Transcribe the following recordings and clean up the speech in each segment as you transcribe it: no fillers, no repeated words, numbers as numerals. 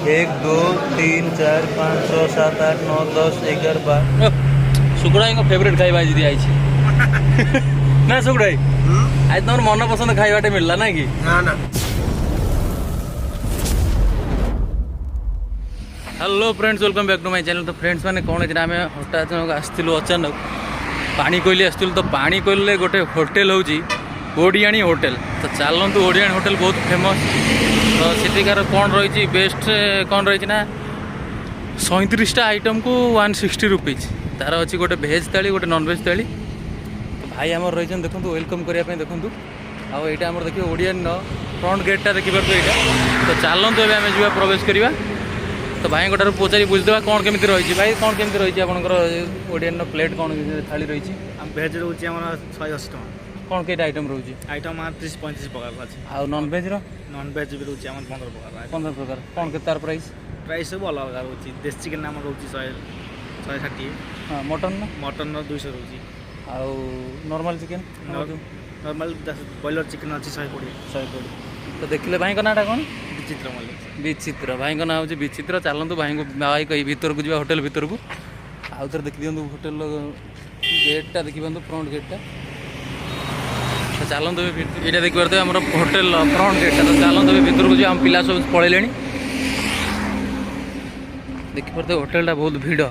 एक दो तीन चार पाँच छः सात आठ नौ 10 11 12 सुगुड़ा फेवरेट खाଇବା आज दिया ना सुगुड़ा आज तुम मन पसंद खाइबाटे मिलला ना कि ना hello friends welcome back to my channel. तो फ्रेंड्स मैंने कौन है आम हठात आसलु अचानक पानी कोइली आसलु तो पानी कोइल गोटे होटेल हूँ ओडियाणी होटेल। तो चलतु ओडियाणी होटेल बहुत फेमस। तो सेठिकार कौन रही बेस्ट कौन रही ना 37टा आइटम को 160 रुपीज तार अच्छी गोटे भेज थाली गोटे नॉनभेज थाली। तो भाई आम रही देखो वेलकम करने देखूँ आउ यहाँ आम देखिए ओडियान फ्रंट गेटा देखिए यहाँ। तो चलतु एवं आम जा प्रवेश करवा। तो भाई गोटे पचारि बुझीदेवा कौन केमी रही भाई कौन केमी रही आपंकर ओडियान प्लेट कौन थाली रही भेज रोचे 180 टका कौन कईटा आइटम रोचे आइटम 30-35 प्रकार अच्छे आ नॉनभेज नॉनभेज भी रोचे 15 प्रकार कौन के तार प्राइस प्राइस सब अलग अलग रोचे। देसी चिकेन आम रोचे 160 हाँ मटन ना मटन 200 रोचे आउ normal chicken normal boiler chicken अच्छी 120। तो देखिले भाई नाटा कौन विचित्र मल्लिक विचित्र भाई ना हूँ विचित्र। चलतु भाई को भाई कही भर को जा होटेल भर को आउ थे देखी दिखाँ होटेल गेटा देखी पाँच फ्रंट गेटा। तो चलतु ये देखी पारे आम होटेल फ्रंट गेटा। तो चलतु भर को जो आम पिला सब पलैले देखी पारे होटेलटा बहुत भिड़।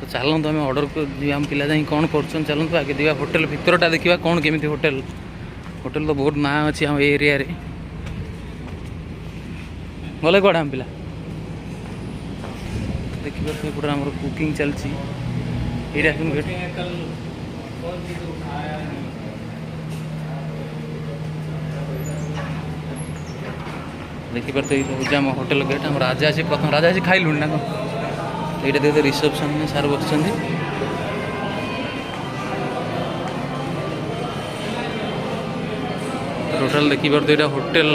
तो चलतु आम ऑर्डर को आम पिला जाए कौन कर चलतु आगे दिवा होटेल भितरटा देखा कौन केमी होटेल होटेल तो बहुत ना अच्छी आम एरिया रे गले कौड़ा आम पिला देखिए पूरा आम कुकिंग चलती देखी पारे ये आम होटेल गेट आम राजा आसी प्रथम राजा आसी खाइलु ना कौन ये देखते रिसेप्शन में सार बस टोटाल देखी पारे यहाँ होटेल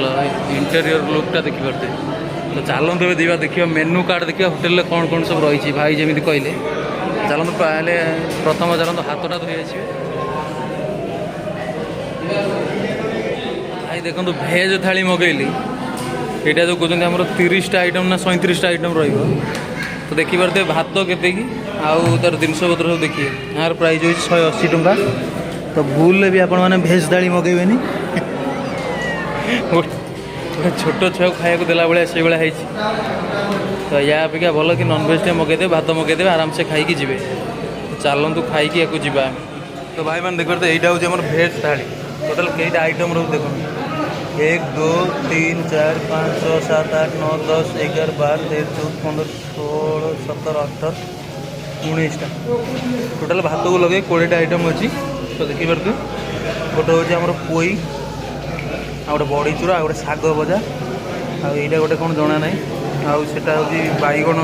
इंटेरियर लुकटा देखी पारे। तो चलतु दिवा देखिए मेनू कार्ड देखिए होटेल कौन कौन सब रही भाई जमी कहले चलतु पहले प्रथम चलतु हाथटा धोई आस भाई देखो भेज थाली मगैली यहाँ जो कहते आम 30टा आइटम ना 37टा आइटम तो देखी पारे भात केते आउ तार जिनस पत्र सब देखिए यहाँ प्राइस हो 180 टका। तो भूल भी आपण मैंने भेज थाली मगेबेनी गोटे छोट छुआ खाया देला भाया से भाई। तो या अपेक्षा भल कि नॉनभेज मगेदे भात मगेदे आराम से खाई जी। तो चलतु खाई जा। तो भाई मैंने देखते यहाँ हूँ भेज थाली टोटाल कईटा आइटम रोज देख 1 2 3 4 5 6 7 8 9 10 11 12 13 14 15 16 17 18 19टा टोटाल भात को लगे 20टा आइटम अच्छी। तो देखिए गोटे हूँ आम पोई आ गोटे बड़ी चूरा गोटे शाग भजा आईटा गोटे कौन जना ना आटा हूँ बैगण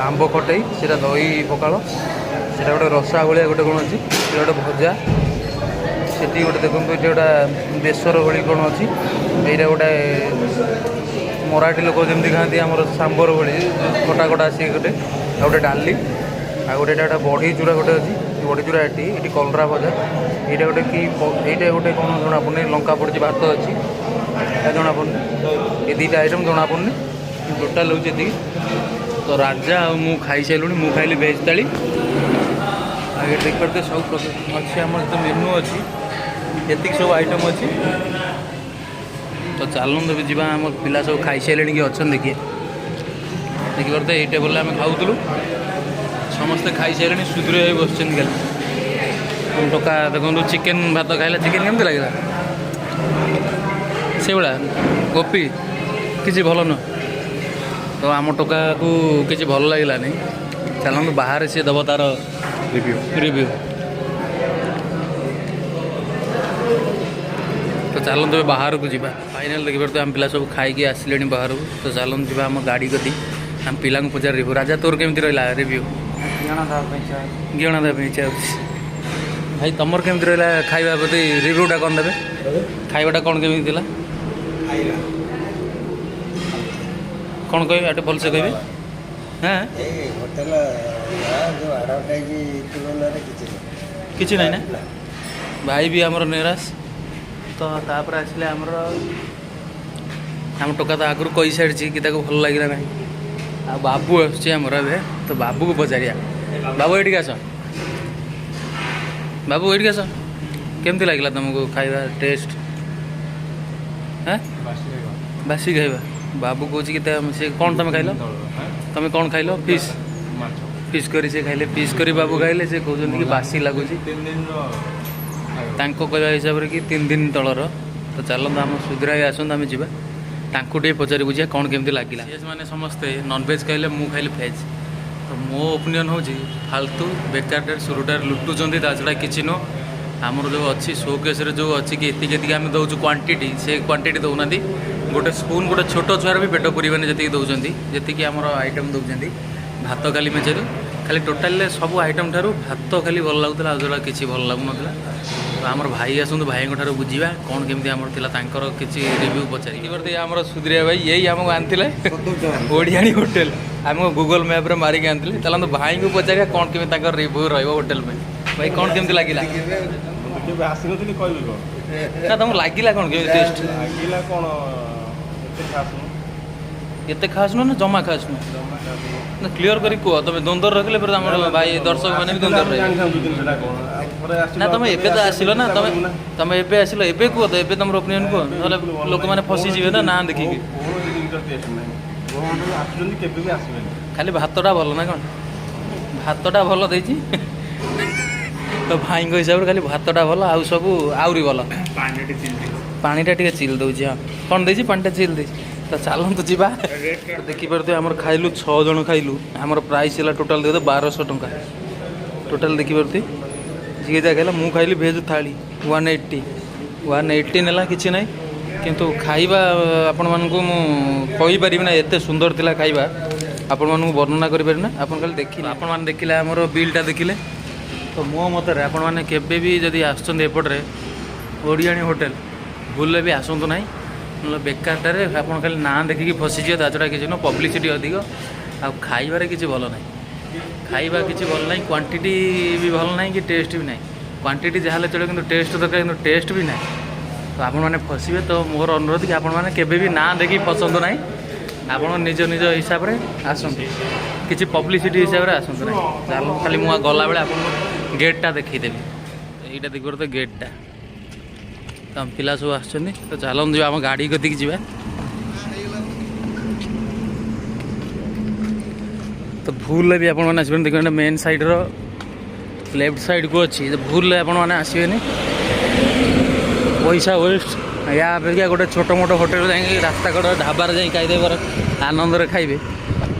आंब खटाई से दही पखाड़ से गोटे रसा भाया गोटे कौन अच्छी गोटे भजा सेठी गोटे देखो ये गोटा बेसर भली कौन अच्छी यहाँ गोटे मराठी लोक जमी खाती आम सांबर भली खटा खटा आसी गोटे गोटे डाली आ गोटे गोटे बड़ी चूरा गोटे अच्छी बड़ी चूरा ये कलरा भजा यहाँ गोटे कि यहाँ गोटे कौन जना पड़े लंका पड़ी भात अच्छी जना पड़े ये 2टा आइटम जना पड़े टोटाल हूँ ये। तो राजा मु खाई सारूँ मु खाइली भेज थाली आगे देख पारे सब अच्छी आम तो मेनू अच्छी ये सब आइटम अच्छी। तो चलतु भी जा आम पिला सब खाई सारे कि अच्छा देखिए देखी पारे ये टेबल आम खाऊलु समस्ते खाई सारे सुधीर भाई बस टोका देखो चिकेन भात खाइला चिकेन केमती लगे से भाया गोपी किसी भल न। तो आम टोका को किसी भल लगे चलतु बाहर सी दब तार रिव्यू। तो चलतु बाहर को जा फाइनाल देखी पारे आम पिला सब खाई आसिले बाहर को। तो चलतु जा आम गाड़ी गति आम पिला पचार राजा तोर केमती रहा रिव्यू गणा इच्छा भाई तुमर केमती रहा खाଇବା प्रति रिव्यूटा कौन देवे खाइबाटा कौन केमी कौन कह आटे भलसे कहे हाँ किसी ना भाई भी आमर निराश। तो तापर आसले आमर आम टोका तो आगु कही सारी कि भल लगे ना आ बाबू आमर ए तो बाबू को पचारिया बाबू ये आस बाबू ये आस केमती लगे तुमको खाଇବା टेस्ट हाँ बासी खाଇବା बाबू कौन कि सी कौन तुम खाइल तुम कौन खाइल फिश फिश करी से खाइले फिश करी बाबू खाइले से कहते कि बासी लगुच कहवा हिसाब से कि 3 दिन तलर तो चलते आम सुधीरा आसत आम जा टे पचारि बुझे कौन केमती लगे मैंने समस्ते नॉनवेज खाइले मु खाइले भेज तो मो ओपिनियन हूँ फालतू बेकार सुरुटार लुटुंट ता छड़ा किसी नुह आमर जो अच्छी शोकेस जो अच्छी कि ये आम दौर क्वांटिटी से क्वांटिटी दौना गोटे स्पून गोटे छोट छुआर भी पेट पुरबानी जी दौरान जी आमर आइटम दौरान भात खाली मेचेरू खाली टोटाल सब आइटम ठारू भात खाली भल लगुला जो किसी भल लगुन तो आमर भाई आसतु भाई ठार बुझा कौन केमती आमर तांकर किसी रिव्यू पचारि आमर सुधीरिया भाई यही आमको आनी ओडियाणी होटेल आम गूगल मैप मारिक आनी चलते भाई को पचारिया कौन केमी रिव्यू रोटेल में भाई कौन केमती लगे ना तुमको लगे कौन के टेस्ट एते खास नुह ना जमा खास नुह ना क्लीयर करी कह तुम द्वंद्व रखिले फिर भाई दर्शक मैंने भी द्वंद्व ना तुम एबे तो आसिल ना तुम एबे आसिल एबे कह तो एबे तुम ओपिनियन कह ना लोक मैंने फसीजे ना ना देखिकी खाली भातटा भल ना कौन भातटा भल देती तो भाई हिसाब से खाली भातटा भल आउ सब आहरी भल पानीटा टे चिल दूसरी हाँ कौन देती पानीटा चिल दे तो चलतु जा देखिपे आम खाइलु 6 जन खाइलु आमर प्राइस है टोटाल देखते 1200 टंका टोटाल देखिपे जी जहाँ खाइला मुझे खाइली भेज थाली 180 नेला किसी ना किंतु खाइबा आपण मानकु मु कहि परिबि ना एते सुंदर थिला खाइबा आपण मानकु वर्णना करि परिना आपण खाली देखिले आपण मान देखिले हमर बिलटा देखिले तो मो मतरे आपण माने केबे भी जदि आछन एपटरे ओडियाणी होटेल भूलले भी आसंतु नाही मतलब बेकारटारे आपण खाली ना देखिकी फसीजे ताछड़ा किसी न पब्लिसिटी अधिक आ खाइबारे किसी भल ना खाइबा किसी भल ना क्वांटिटी भी भल ना कि टेस्ट भी ना क्वांटिटी जहाँ चलो कि टेस्ट दरकार कि टेस्ट भी ना तो आपण मैंने फसबे तो मोर अनुरोध कि आपण मैंने केबे भी ना देखी पसंद ना आपण निज निज हिसाब से आसतु किसी पब्लिसिटी हिसाब से आसतु ना चलो खाली मुझे गला बेले आप गेटा देखीदेवी यहाँ देखिए तो गेटा तो हम पिला सब आस तो चलते आम गाड़ी कति जा तो भूल भी आपण मैंने आसबे देखिए मेन साइड्र लेफ्ट साइड को अच्छी तो भूल आपण मैंने आसबे पैसा वेस्ट या अपेक्षा गोटे छोट मोट होटेल जा रास्ता कड़ ढाबार जा खाईदेवर आनंद खाइबे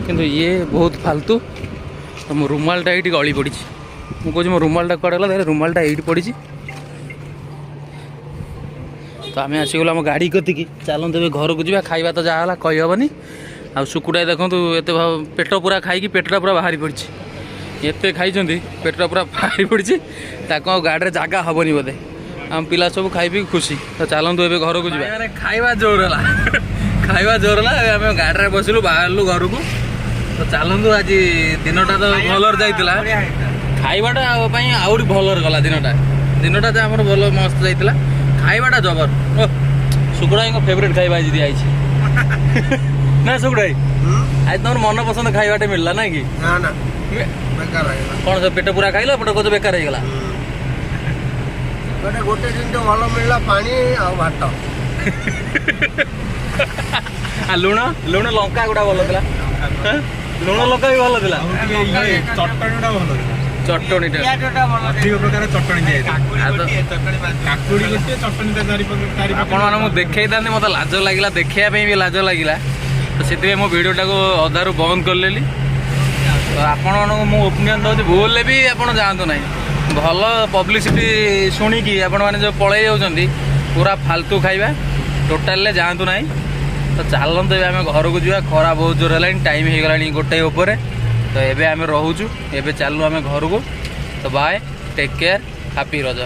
किंतु ये बहुत फालतू तो मो रुमालटा ये गली पड़ी मुझे मो रुमालटा कड़े गला रुमालटा ये पड़ी तो आम आसीगल आम गाड़ी कतिकी चलते घर को जा खाଇବା तो जहाँ कहीहबनी आ सुकुटा देखो एत पेट पूरा खाई पेटटा पूरा बाहरी पड़ी एत खाई पेटटा पूरा बाहरी पड़ी गाड़ी जगह हेनी बोधे आम पिला सब खाई पी खुशी तो चलतु ए घर को जा खाଇବା जोर है खाଇବା जोर है आम गाड़ी बसिलु बाहर घर को तो चलतु आज दिनटा तो भलर जाइला खाइबाटा आहरी भलर गला दिनटा तो आम भल मस्त जाइला खाइबाटा जबर सुकुड़ाई फेवरेट खाइबा आज दिखाई ना सुकुड़ाई आज तुम मन पसंद खाइबाटे मिलला ना कि कौन सब पेट पूरा खाइल पेट को बेकार हो गला गोटे दिन तो भल मिलला पानी आ भात लुण लुण लंका गुड़ा भल था लुण लंका भी भल था चटणी आपको देखई था मतलब लाज लगे देखापी भी लाज लगे तो से मो भिडटा को अधारू बंद करदेली तो आपण मो ओपिनियन दूसरी भूल भी आप जातु ना भल पब्लिसिटी शुणिकी आपण मैंने जो पलि जाऊँच पूरा फालतू खाइबा टोटाल जातु ना तो चलते आम घर को जा खरा बहुत जोर है टाइम हो गला गोटे उपर तो एबे आम रोचु एबे चलू आम घर को तो बाय टेक केयर हैप्पी रज।